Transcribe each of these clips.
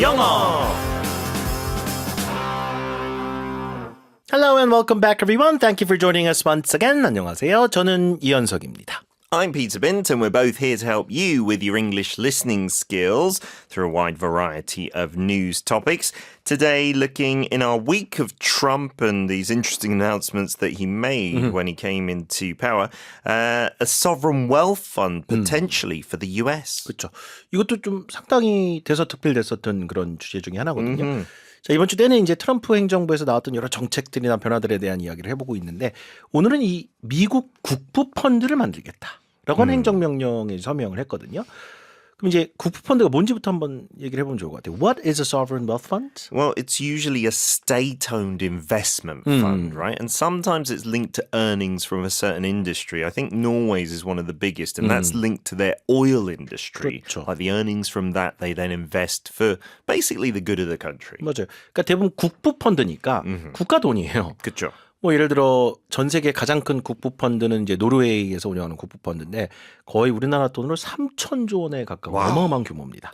영어. Hello and welcome back everyone. Thank you for joining us once again. 안녕하세요. 저는 이현석입니다. I'm Peter Bint, and we're both here to help you with your English listening skills through a wide variety of news topics. Today, looking in our week of Trump and these interesting announcements that he made when he came into power, a sovereign wealth fund potentially for the US. 그렇죠. 이것도 좀 상당히 대서특필됐었던 그런 주제 중에 하나거든요. 자, 이번 주 때는 이제 트럼프 행정부에서 나왔던 여러 정책들이나 변화들에 대한 이야기를 해보고 있는데 오늘은 이 미국 국부 펀드를 만들겠다라고 하는 행정명령에 서명을 했거든요. 그럼 이제 국부 펀드가 뭔지부터 한번 얘기를 해보면 좋을 것 같아요. What is a sovereign wealth fund? Well, it's usually a state-owned investment fund, right? And sometimes it's linked to earnings from a certain industry. I think Norway's is one of the biggest, and that's linked to their oil industry. 그렇죠. Like the earnings from that, they then invest for basically the good of the country. 맞아요. 그러니까 대부분 국부 펀드니까 국가 돈이에요. 그렇죠. 뭐 예를 들어 전 세계 가장 큰 국부 펀드는 이제 노르웨이에서 운영하는 국부 펀드인데 거의 우리나라 돈으로 3천조 원에 가까운 와우. 어마어마한 규모입니다.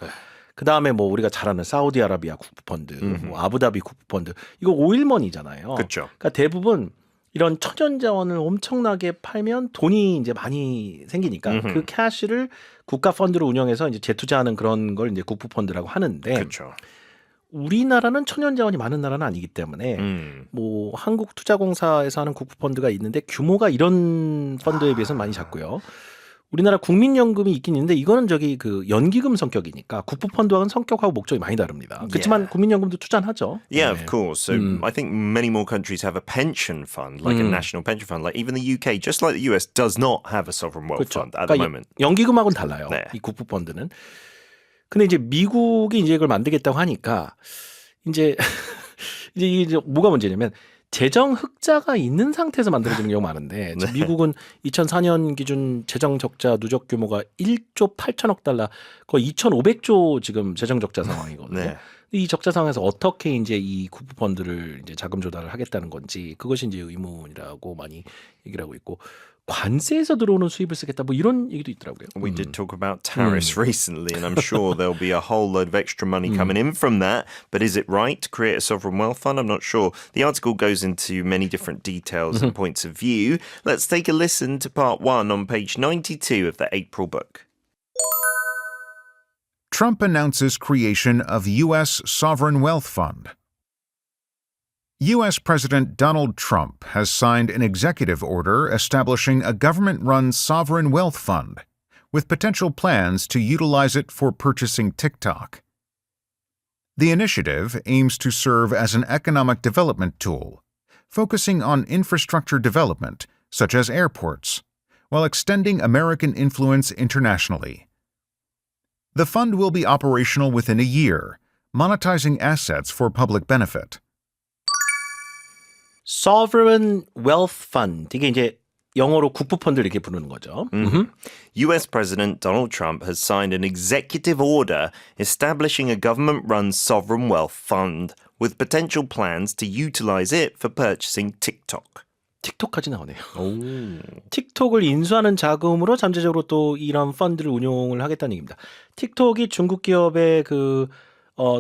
그 다음에 뭐 우리가 잘 아는 사우디아라비아 국부 펀드, 뭐 아부다비 국부 펀드 이거 오일머니잖아요. 그렇죠. 그러니까 대부분 이런 천연자원을 엄청나게 팔면 돈이 이제 많이 생기니까 그 캐시를 국가 펀드로 운영해서 이제 재투자하는 그런 걸 이제 국부 펀드라고 하는데. 그렇죠. 우리나라는 천연자원이 많은 나라는 아니기 때문에 뭐 한국투자공사에서 하는 국부펀드가 있는데 규모가 이런 펀드에 비해서는 많이 작고요. 우리나라 국민연금이 있긴 있는데 이거는 저기 그 연기금 성격이니까 국부펀드와는 성격하고 목적이 많이 다릅니다. 그렇지만 국민연금도 투자는 하죠. Yeah, 네. of course. So I think many more countries have a pension fund, like a national pension fund. Like even the UK, just like the US, does not have a sovereign wealth 그렇죠. fund at the 그러니까 moment. 연기금하고는 달라요. 네. 이 국부펀드는. 근데 이제 미국이 이제 이걸 만들겠다고 하니까 이제 이제 뭐가 문제냐면 재정 흑자가 있는 상태에서 만들어지는 경우가 많은데 네. 미국은 2004년 기준 재정 적자 누적 규모가 1조 8천억 달러, 거의 2,500조 지금 재정 적자 상황이거든요. 네. 이 적자 상황에서 어떻게 이제 이 국부 펀드를 이제 자금 조달을 하겠다는 건지 그것이 이제 의문이라고 많이 얘기를 하고 있고 관세에서 들어오는 수입을 쓰겠다 뭐 이런 얘기도 있더라고요. We did talk about tariffs recently, and I'm sure there'll be a whole load of extra money coming in from that. But is it right to create a sovereign wealth fund? I'm not sure. The article goes into many different details and points of view. Let's take a listen to part one on page 92 of the April book. Trump announces creation of U.S. Sovereign Wealth Fund. U.S. President Donald Trump has signed an executive order establishing a government-run sovereign wealth fund, with potential plans to utilize it for purchasing TikTok. The initiative aims to serve as an economic development tool, focusing on infrastructure development, such as airports, while extending American influence internationally. The fund will be operational within a year, monetizing assets for public benefit. Sovereign Wealth Fund 이게 이제 영어로 국부 펀드를 이렇게 부르는 거죠. US President Donald Trump has signed an executive order establishing a government-run sovereign wealth fund with potential plans to utilize it for purchasing TikTok. 틱톡까지 나오네요. 틱톡을 인수하는 자금으로 잠재적으로 또 이런 펀드를 운용을 하겠다는 얘기입니다. 틱톡이 중국 기업의 그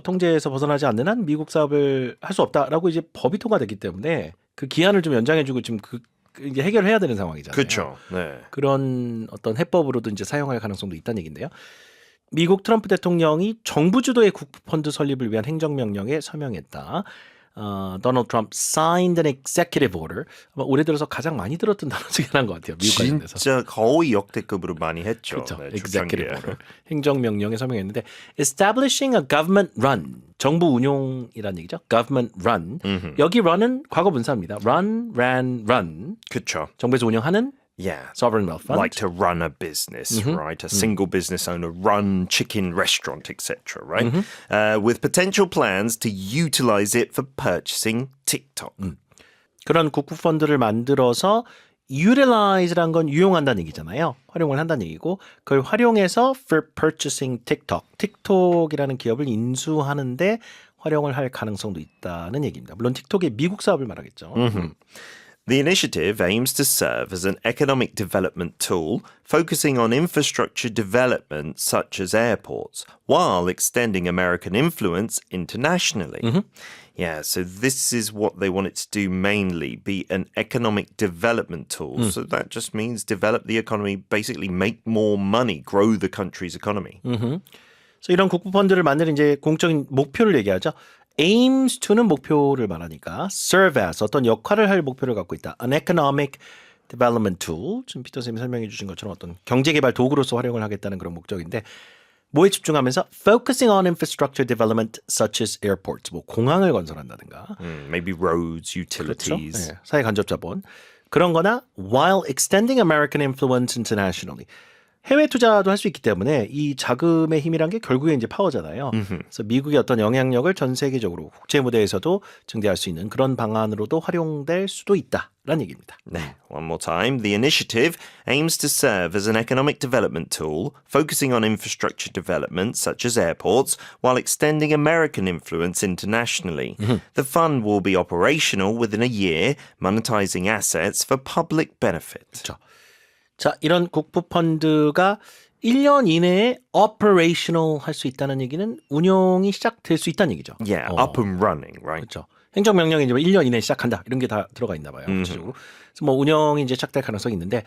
통제에서 벗어나지 않는 한 미국 사업을 할 수 없다라고 이제 법이 통과됐기 때문에 그 기한을 좀 연장해주고 지금 이제 해결을 해야 되는 상황이잖아요. 그렇죠. 네. 그런 어떤 해법으로도 이제 사용할 가능성도 있다는 얘기인데요. 미국 트럼프 대통령이 정부 주도의 국부 펀드 설립을 위한 행정명령에 서명했다. Donald Trump signed an executive order. 아마 올해 들어서 가장 많이 들었던 단어 중에 하나인 것 같아요. 미국 관련돼서. 진짜 거의 역대급으로 많이 했죠. 그렇죠. 네, executive 초창기에. order. 행정명령에 서명했는데 establishing a government run. 정부 운용이라는 얘기죠. government run. 여기 run은 과거 분사입니다. run, ran, run. 그렇죠. 정부에서 운영하는 Yeah. sovereign wealth fund. Like to run a business, right? A single business owner run chicken restaurant, etc., right? With potential plans to utilize it for purchasing TikTok. 그런 국부 펀드를 만들어서 utilize란 건 유용한다는 얘기잖아요. 활용을 한다는 얘기고 그걸 활용해서 for purchasing TikTok. 틱톡이라는 기업을 인수하는데 활용을 할 가능성도 있다는 얘기입니다. 물론 틱톡의 미국 사업을 말하겠죠. The initiative aims to serve as an economic development tool, focusing on infrastructure development such as airports, while extending American influence internationally. Yeah, so this is what they want it to do mainly, be an economic development tool. So that just means develop the economy, basically make more money, grow the country's economy. 그래서 이런 국부 펀드를 만드는 이제 공적인 목표를 얘기하죠. aims to는 목표를 말하니까 serve as 어떤 역할을 할 목표를 갖고 있다. An economic development tool. 지금 피터 쌤이 설명해 주신 것처럼 어떤 경제개발 도구로서 활용을 하겠다는 그런 목적인데 뭐에 집중하면서 focusing on infrastructure development such as airports. 뭐 공항을 건설한다든가. Maybe roads, 그렇죠. utilities. 네, 사회 간접 자본. 그런 거나 while extending American influence internationally. 해외 투자도 할 수 있기 때문에 이 자금의 힘이란 게 결국에 이제 파워잖아요. 그래서 미국의 어떤 영향력을 전 세계적으로 국제 무대에서도 증대할 수 있는 그런 방안으로도 활용될 수도 있다라는 얘기입니다. 네, one more time. The initiative aims to serve as an economic development tool, focusing on infrastructure development such as airports, while extending American influence internationally. The fund will be operational within a year, monetizing assets for public benefit. 그렇죠. 자, 이런 국부 펀드가 1년 이내에 operational 할 수 있다는 얘기는 운용이 시작될 수 있다는 얘기죠. Yeah, up and running, right? 그렇죠. 행정명령이 이제 1년 이내에 시작한다. 이런 게 다 들어가 있나 봐요. 구체적으로. 그래서 뭐 운영이 이제 시작될 가능성이 있는데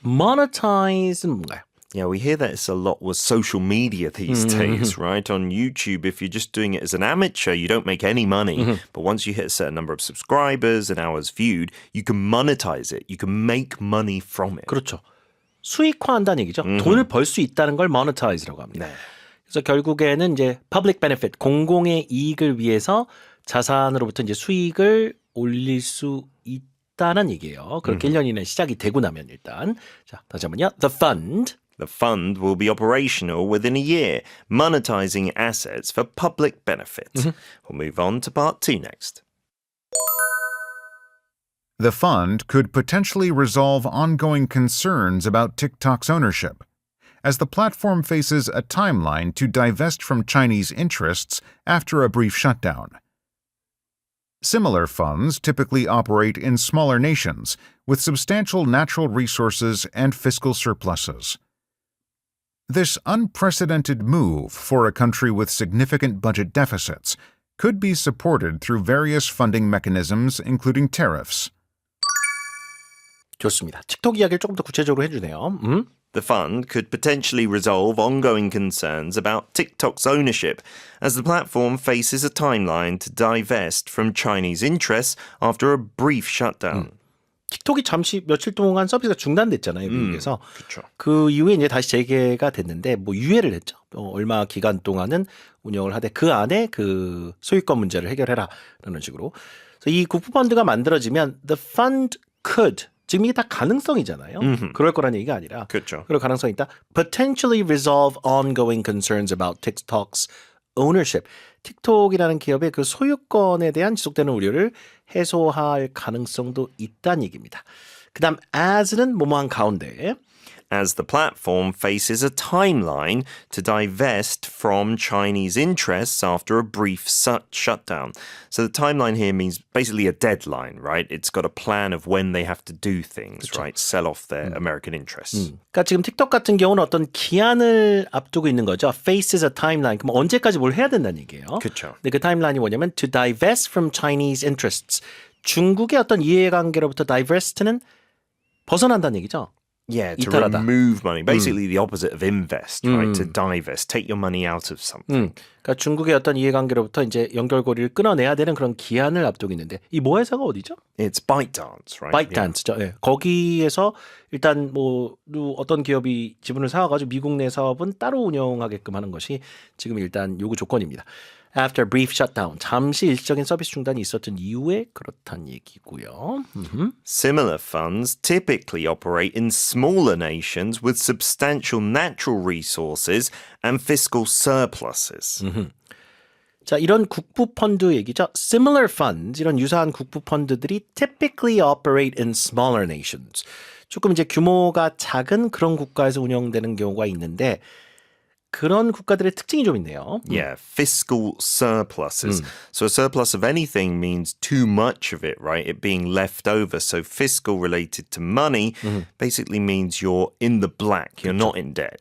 monetize는 뭔가요? Yeah, we hear that it's a lot with social media these days, right? On YouTube, if you're just doing it as an amateur, you don't make any money. But once you hit a certain number of subscribers and hours viewed, you can monetize it. You can make money from it. 그렇죠. 수익화한다는 얘기죠. 돈을 벌 수 있다는 걸 monetize라고 합니다. 네. 그래서 결국에는 이제 public benefit, 공공의 이익을 위해서 자산으로부터 이제 수익을 올릴 수 있다는 얘기예요. 그렇게 1년 이내 시작이 되고 나면 일단 자, 다시 한번요. The fund will be operational within a year, monetizing assets for public benefit. We'll move on to part 2 next. The fund could potentially resolve ongoing concerns about TikTok's ownership, as the platform faces a timeline to divest from Chinese interests after a brief shutdown. Similar funds typically operate in smaller nations with substantial natural resources and fiscal surpluses. This unprecedented move for a country with significant budget deficits could be supported through various funding mechanisms, including tariffs. 좋습니다. 틱톡 이야기를 조금 더 구체적으로 해주네요. The fund could potentially resolve ongoing concerns about TikTok's ownership, as the platform faces a timeline to divest from Chinese interests after a brief shutdown. 틱톡이 잠시 며칠 동안 서비스가 중단됐잖아요, 미국에서. 그렇죠. 그 이후에 이제 다시 재개가 됐는데 뭐 유예를 했죠. 얼마 기간 동안은 운영을 하되 그 안에 그 소유권 문제를 해결해라라는 식으로. 그래서 이 국부 펀드가 만들어지면 the fund could 지금 이게 다 가능성이잖아요. 그럴 거란 얘기가 아니라 그렇죠. 그럴 가능성이 있다. Potentially resolve ongoing concerns about TikTok's ownership. 틱톡이라는 기업의 그 소유권에 대한 지속되는 우려를 해소할 가능성도 있다는 얘기입니다. 그다음 as는 뭐뭐한 가운데 as the platform faces a timeline to divest from Chinese interests after a brief shutdown. So the timeline here means basically a deadline, right? It's got a plan of when they have to do things, right? Sell off their American interests. 그러니까 지금 틱톡 같은 경우는 어떤 기한을 앞두고 있는 거죠. Faces a timeline. 그럼 언제까지 뭘 해야 된다는 얘기예요. 그렇죠. 근데 그 타임라인이 뭐냐면 to divest from Chinese interests. 중국의 어떤 이해관계로부터 divest는 벗어난다는 얘기죠. Yeah, to 이탈하다. remove money. Basically the opposite of invest, right? To divest, take your money out of something. 그러니까 중국의 어떤 이해관계로부터 이제 연결고리를 끊어내야 되는 그런 기한을 앞두고 있는데 이 뭐 회사가 어디죠? It's ByteDance, right? ByteDance죠. 예. 거기에서 일단 뭐 어떤 기업이 지분을 사와가지고 미국 내 사업은 따로 운영하게끔 하는 것이 지금 일단 요구 조건입니다. After a brief shutdown, 잠시 일시적인 서비스 중단이 있었던 이후에 그렇다는 얘기고요. Similar funds typically operate in smaller nations with substantial natural resources and fiscal surpluses. 자, 이런 국부 펀드 얘기죠. Similar funds, 이런 유사한 국부 펀드들이 typically operate in smaller nations. 조금 이제 규모가 작은 그런 국가에서 운영되는 경우가 있는데 그런 국가들의 특징이 좀 있네요. Yeah, fiscal surpluses. So a surplus of anything means too much of it, right? It being left over. So fiscal related to money basically means you're in the black. You're not in debt.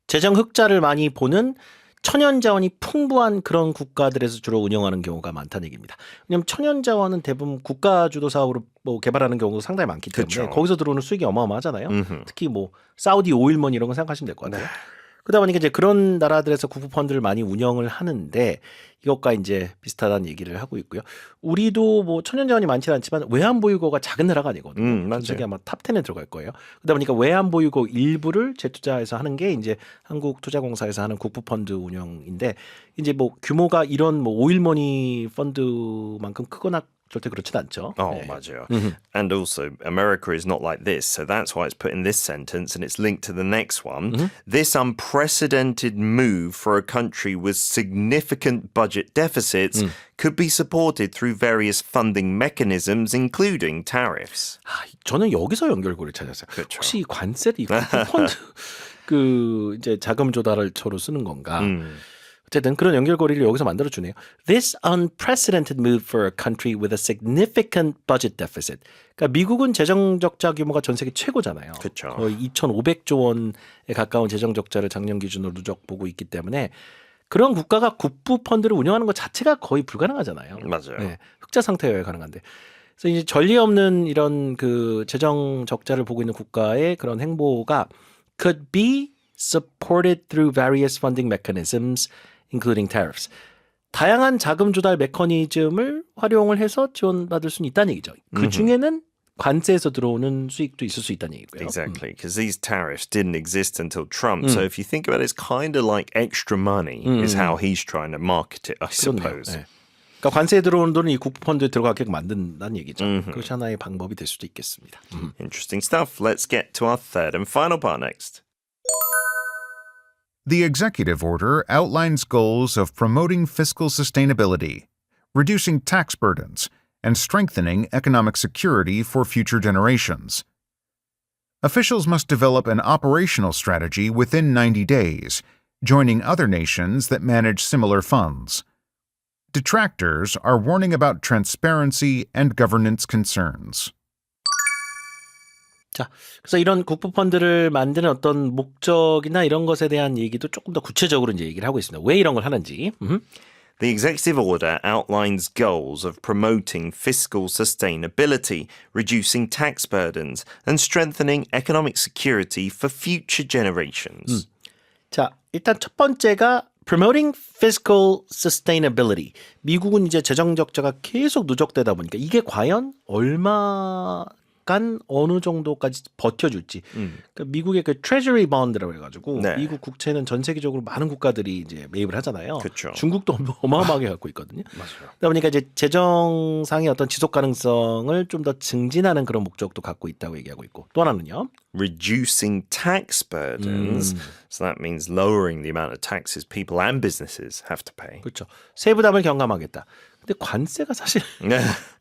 재정 흑자를 많이 보는 천연 자원이 풍부한 그런 국가들에서 주로 운영하는 경우가 많다는 얘기입니다. 왜냐하면 천연 자원은 대부분 국가 주도 사업으로 뭐 개발하는 경우도 상당히 많기 때문에 그쵸. 거기서 들어오는 수익이 어마어마하잖아요. 특히 뭐 사우디 오일머니 이런 거 생각하시면 될 것 같아요. 그러다 보니까 이제 그런 나라들에서 국부 펀드를 많이 운영을 하는데 이것과 이제 비슷하다는 얘기를 하고 있고요. 우리도 뭐 천연 자원이 많지는 않지만 외환 보유고가 작은 나라가 아니거든요. 맞아요. 세계 아마 탑 10에 들어갈 거예요. 그러다 보니까 외환 보유고 일부를 재투자해서 하는 게 이제 한국투자공사에서 하는 국부 펀드 운영인데 이제 뭐 규모가 이런 뭐 오일머니 펀드만큼 크거나 절대 그렇진 않죠. Oh, 맞아요. And also, America is not like this. So that's why it's put in this sentence and it's linked to the next one. This unprecedented move for a country with significant budget deficits could be supported through various funding mechanisms, including tariffs. 아, 저는 여기서 연결고리를 찾았어요. 그렇죠. 혹시 관세를 이 국부 펀드 그 이제 자금 조달처로 쓰는 건가? 어쨌든 그런 연결고리를 여기서 만들어 주네요. This unprecedented move for a country with a significant budget deficit. 그러니까 미국은 재정 적자 규모가 전 세계 최고잖아요. 그쵸. 거의 2,500조 원에 가까운 재정 적자를 작년 기준으로 누적 보고 있기 때문에 그런 국가가 국부 펀드를 운영하는 것 자체가 거의 불가능하잖아요. 맞아요. 네, 흑자 상태여야 가능한데. 그래서 이제 전례 없는 이런 그 재정 적자를 보고 있는 국가의 그런 행보가 could be supported through various funding mechanisms, including tariffs. 다양한 자금 조달 메커니즘을 활용을 해서 지원받을 수는 있다는 얘기죠. 그 중에는 관세에서 들어오는 수익도 있을 수 있다는 얘기고요. Exactly, because these tariffs didn't exist until Trump. So if you think about it, it's kind of like extra money is how he's trying to market it, I 그렇네요. suppose. 네. 그러니까 관세에 들어오는 돈은 이 국부 펀드에 들어가게끔 만든다는 얘기죠. 그것이 하나의 방법이 될 수도 있겠습니다. Interesting stuff. Let's get to our third and final part next. The executive order outlines goals of promoting fiscal sustainability, reducing tax burdens, and strengthening economic security for future generations. Officials must develop an operational strategy within 90 days, joining other nations that manage similar funds. Detractors are warning about transparency and governance concerns. 자, 그래서 이런 국부 펀드를 만드는 어떤 목적이나 이런 것에 대한 얘기도 조금 더 구체적으로 이제 얘기를 하고 있습니다. 왜 이런 걸 하는지. The executive order outlines goals of promoting fiscal sustainability, reducing tax burdens, and strengthening economic security for future generations. 자, 일단 첫 번째가 promoting fiscal sustainability. 미국은 이제 재정 적자가 계속 누적되다 보니까 이게 과연 어느 정도까지 버텨줄지. 그러니까 미국의 그 트레저리 bonds라고 해가지고 네. 미국 국채는 전 세계적으로 많은 국가들이 이제 매입을 하잖아요. 그쵸. 중국도 어마어마하게 갖고 있거든요. 맞아요. 그러다 보니까 이제 재정상의 어떤 지속 가능성을 좀 더 증진하는 그런 목적도 갖고 있다고 얘기하고 있고 또 하나는요. Reducing tax burdens. So that means lowering the amount of taxes people and businesses have to pay. 그렇죠. 세부담을 경감하겠다. 근데 관세가 사실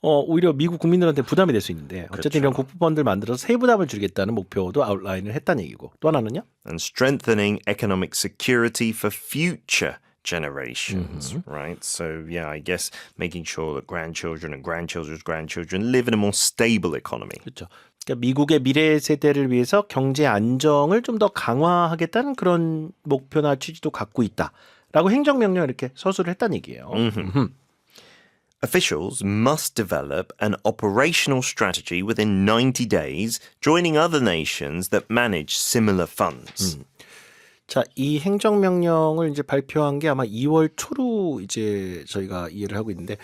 오히려 미국 국민들한테 부담이 될 수 있는데 어쨌든 이런 국부 펀드를 만들어서 세부담을 줄이겠다는 목표도 아웃라인을 했다는 얘기고 또 하나는요. And strengthening economic security for future generations, right? So, yeah, I guess making sure that grandchildren and grandchildren's grandchildren live in a more stable economy. 그렇죠. 그러니까 미국의 미래 세대를 위해서 경제 안정을 좀 더 강화하겠다는 그런 목표나 취지도 갖고 있다라고 행정명령 이렇게 서술을 했다는 얘기예요. Officials must develop an operational strategy within 90 days, joining other nations that manage similar funds. 자, 이 행정명령을 이제 발표한 게 아마 2월 초로 이제 저희가 이해를 하고 있는데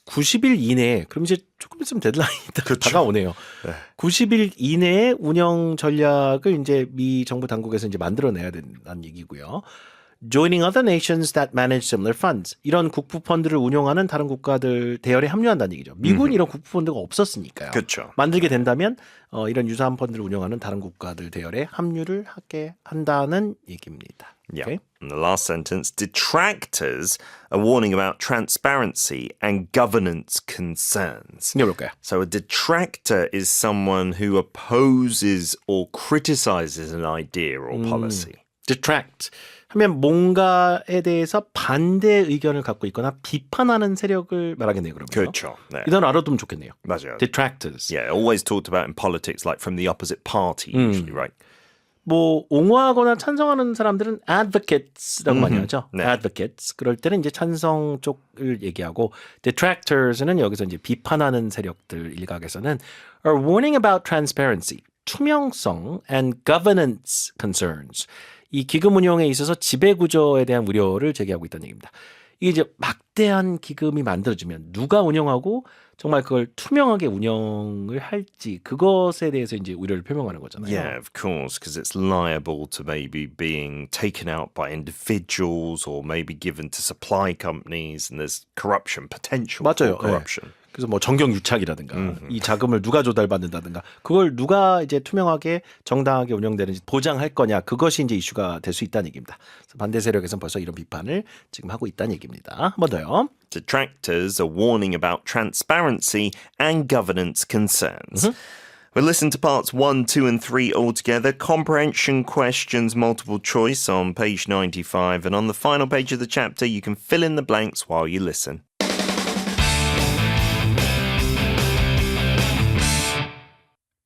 90일 이내에 그럼 이제 조금 있으면 데드라인이 다가오네요. 90일 이내에 운영 전략을 이제 미 정부 당국에서 이제 만들어내야 된다는 얘기고요. Joining other nations that manage similar funds. 이런 국부 펀드를 운용하는 다른 국가들 대열에 합류한다는 얘기죠. 미국은 이런 국부 펀드가 없었으니까요. 그렇죠. 만들게 된다면 이런 유사한 펀드를 운용하는 다른 국가들 대열에 합류를 하게 한다는 얘기입니다. Yeah. Okay? And the last sentence, detractors are warning about transparency and governance concerns. 이게 뭘까요? So a detractor is someone who opposes or criticizes an idea or policy. Detract 하면 뭔가에 대해서 반대 의견을 갖고 있거나 비판하는 세력을 말하겠네요. 그러면. 그렇죠. 네. 이 단어 알아두면 좋겠네요. 맞아요. Detractors. Yeah, always talked about in politics like from the opposite party usually, right? 뭐 옹호하거나 찬성하는 사람들은 advocates라고 많이 하죠. 네. advocates. 그럴 때는 이제 찬성 쪽을 얘기하고 detractors는 여기서 이제 비판하는 세력들 일각에서는 are warning about transparency, 투명성 and governance concerns. 이 기금 운용에 있어서 지배 구조에 대한 우려를 제기하고 있다는 얘기입니다. 이게 이제 막대한 기금이 만들어지면 누가 운영하고 정말 그걸 투명하게 운영을 할지 그것에 대해서 이제 우려를 표명하는 거잖아요. Yeah, of course, because it's liable to maybe being taken out by individuals or maybe given to supply companies, and there's corruption, potential 맞아요. for corruption. 네. 그래서 뭐 정경유착이라든가 이 자금을 누가 조달받는다든가 그걸 누가 이제 투명하게 정당하게 운영되는지 보장할 거냐 그것이 이제 이슈가 될 수 있다는 얘기입니다. 그래서 반대 세력에서는 벌써 이런 비판을 지금 하고 있다는 얘기입니다. 한 번 더요. Detractors are warning about transparency and governance concerns. We'll listen to parts 1, 2, and 3 all together. Comprehension questions, multiple choice on page 95. And on the final page of the chapter, you can fill in the blanks while you listen.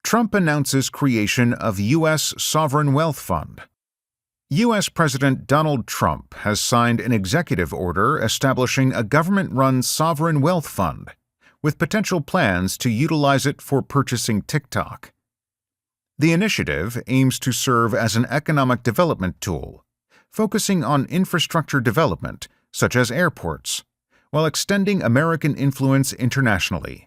Trump announces creation of U.S. Sovereign Wealth Fund. U.S. President Donald Trump has signed an executive order establishing a government-run sovereign wealth fund, with potential plans to utilize it for purchasing TikTok. The initiative aims to serve as an economic development tool, focusing on infrastructure development, such as airports, while extending American influence internationally.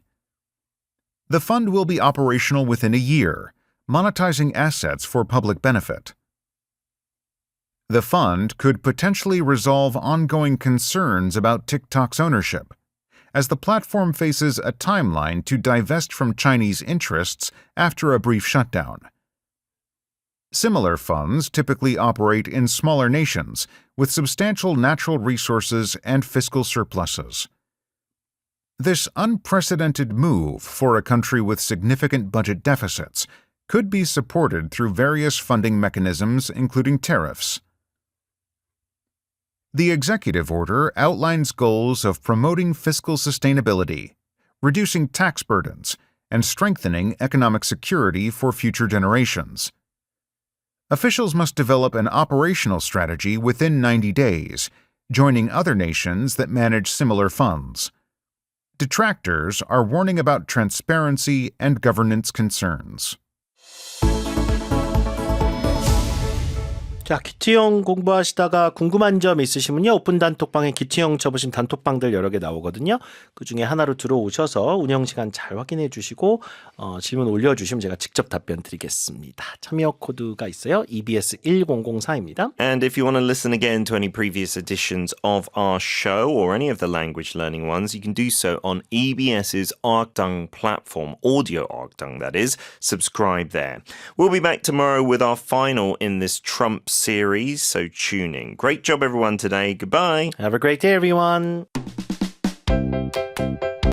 The fund will be operational within a year, monetizing assets for public benefit. The fund could potentially resolve ongoing concerns about TikTok's ownership, as the platform faces a timeline to divest from Chinese interests after a brief shutdown. Similar funds typically operate in smaller nations with substantial natural resources and fiscal surpluses. This unprecedented move for a country with significant budget deficits could be supported through various funding mechanisms, including tariffs. The executive order outlines goals of promoting fiscal sustainability, reducing tax burdens, and strengthening economic security for future generations. Officials must develop an operational strategy within 90 days, joining other nations that manage similar funds. Detractors are warning about transparency and governance concerns. 자, 기투형 공부하시다가 궁금한 점 있으시면요. 오픈 단톡방에 기투형 쳐보신 단톡방들 여러 개 나오거든요. 그중에 하나로 들어오셔서 운영 시간 잘 확인해 주시고 질문 올려주시면 제가 직접 답변 드리겠습니다. 참여 코드가 있어요. EBS 1004입니다. And if you want to listen again to any previous editions of our show or any of the language learning ones, you can do so on EBS's Arkdang platform, Audio Arkdang that is. Subscribe there. We'll be back tomorrow with our final in this Trump series, so tune in. Great job everyone today. Goodbye. Have a great day, everyone.